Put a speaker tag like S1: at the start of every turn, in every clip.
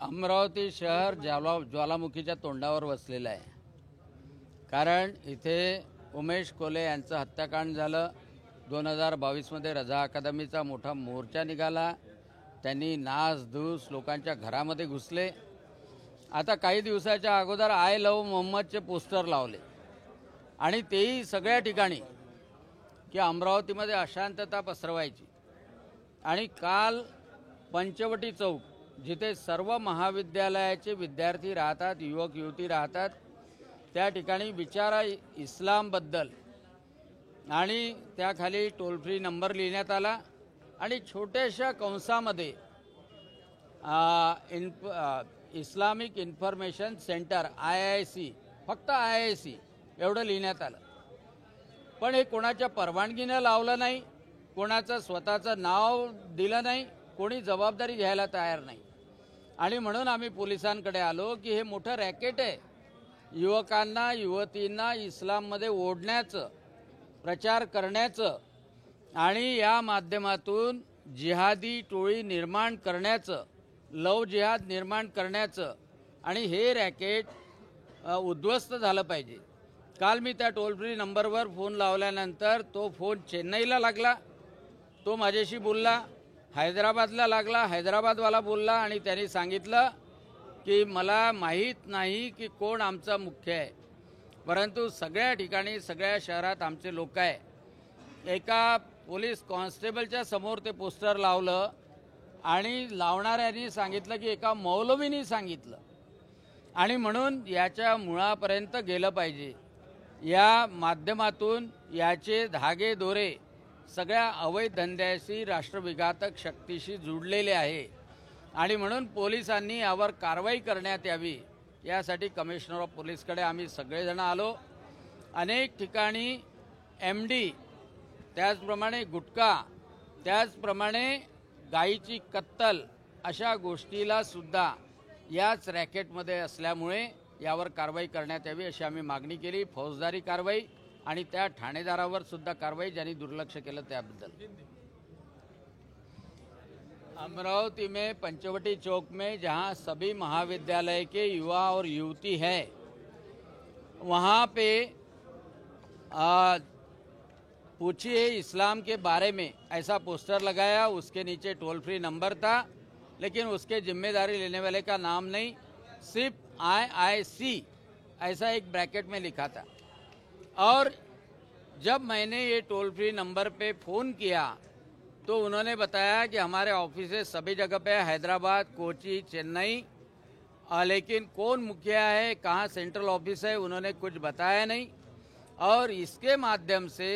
S1: अमरावती शहर ज्वालामुखीच्या तोंडावर वसलेलं आहे. कारण इथे उमेश कोले यांचं हत्याकांड झालं. 2022 मध्ये रजा अकादमीचा मोठा मोर्चा निघाला. त्यांनी नासधूस लोकांच्या घरामध्ये घुसले. आता काही दिवसाच्या अगोदर आय लव्ह मोहम्मदचे पोस्टर लावले आणि तेही सगळ्या ठिकाणी की अमरावतीमध्ये अशांतता पसरवायची. आणि काल पंचवटी चौक जिथे सर्व महाविद्यालयाचे विद्यार्थी राहतात, युवक युवती राहतात, त्या ठिकाणी विचारा इस्लामबद्दल आणि त्याखाली टोल फ्री नंबर लिहिण्यात आला आणि छोट्याशा कंसामध्ये इस्लामिक इन्फॉर्मेशन सेंटर IIC, फक्त IIC एवढं लिहिण्यात आलं. पण हे कोणाच्या परवानगीनं लावलं नाही, कोणाचं स्वतःचं नाव दिलं नाही, कोणी जबाबदारी घ्यायला तयार नाही. आणि म्हणून आम्ही पोलिसांकडे आलो की हे मोठं रॅकेट आहे. युवकांना युवतींना इस्लाममध्ये ओढण्याचं, प्रचार करण्याचं आणि या माध्यमातून जिहादी टोळी निर्माण करण्याचं, लव जिहाद निर्माण करण्याचं, आणि हे रॅकेट उद्ध्वस्त झालं पाहिजे. काल मी त्या टोल फ्री नंबरवर फोन लावल्यानंतर तो फोन चेन्नईला लागला, तो माझ्याशी बोलला. हैदराबादला लागला, हैदराबादवाला बोलला आणि त्यांनी सांगितलं की मला माहीत नाही की कोण आमचा मुख्य आहे, परंतु सगळ्या ठिकाणी सगळ्या शहरात आमचे लोक आहे. एका पोलीस कॉन्स्टेबलच्या समोर ते पोस्टर लावलं आणि लावणाऱ्यांनी सांगितलं की एका मौलवींनी सांगितलं. आणि म्हणून याच्या मुळापर्यंत गेलं पाहिजे. या माध्यमातून याचे धागे दोरे सगळ्या अवैध धंद्याशी, राष्ट्रविघातक शक्तीशी जुडलेले आहे. आणि म्हणून पोलिसांनी यावर कारवाई करण्यात यावी यासाठी कमिशनर ऑफ पोलीसकडे आम्ही सगळेजण आलो. अनेक ठिकाणी MD, त्याचप्रमाणे गुटखा, त्याचप्रमाणे गायीची कत्तल अशा गोष्टीला सुद्धा याच रॅकेटमध्ये असल्यामुळे यावर कारवाई करण्यात यावी अशी आम्ही मागणी केली. फौजदारी कारवाई आणि त्या ठाणेदारावर सुद्धा कारवाई ज्यांनी दुर्लक्ष केलं त्याबद्दल. अमरावती में पंचवटी चौक में जहां सभी महाविद्यालय के युवा और युवती हैं, वहां पे पूछिए इस्लाम के बारे में ऐसा पोस्टर लगाया. उसके नीचे टोल फ्री नंबर था, लेकिन उसके जिम्मेदारी लेने वाले का नाम नहीं, सिर्फ IIC ऐसा एक ब्रैकेट में लिखा था. और जब मैंने ये टोल फ्री नंबर पे फ़ोन किया तो उन्होंने बताया कि हमारे ऑफिसेस सभी जगह पे, हैदराबाद, कोची, चेन्नई, लेकिन कौन मुखिया है, कहाँ सेंट्रल ऑफिस है, उन्होंने कुछ बताया नहीं. और इसके माध्यम से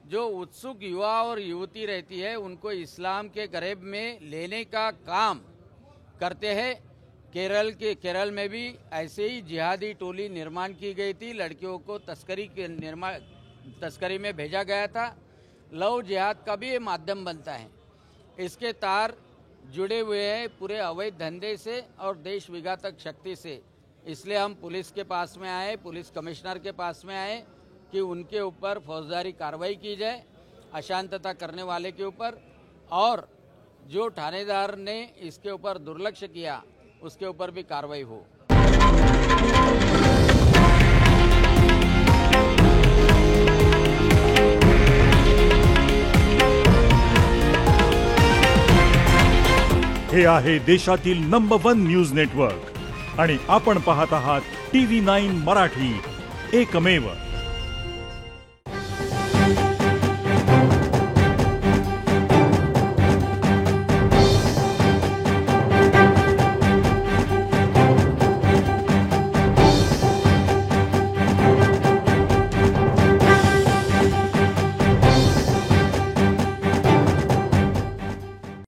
S1: जो उत्सुक युवा और युवती रहती है उनको इस्लाम के ग़रेब में लेने का काम करते हैं. केरल में भी ऐसे ही जिहादी टोली निर्माण की गई थी. लड़कियों को तस्करी में भेजा गया था. लव जिहाद का भी ये माध्यम बनता है. इसके तार जुड़े हुए हैं पूरे अवैध धंधे से और देश विघातक शक्ति से. इसलिए हम पुलिस के पास में आए, पुलिस कमिश्नर के पास में आए कि उनके ऊपर फौजदारी कार्रवाई की जाए, अशांतता करने वाले के ऊपर, और जो थानेदार ने इसके ऊपर दुर्लक्ष्य किया उसके ऊपर भी कार्रवाई हो.
S2: हे आहे देशातील नंबर 1 न्यूज नेटवर्क आणि आपण पाहत आहात TV9 मराठी, एकमेव.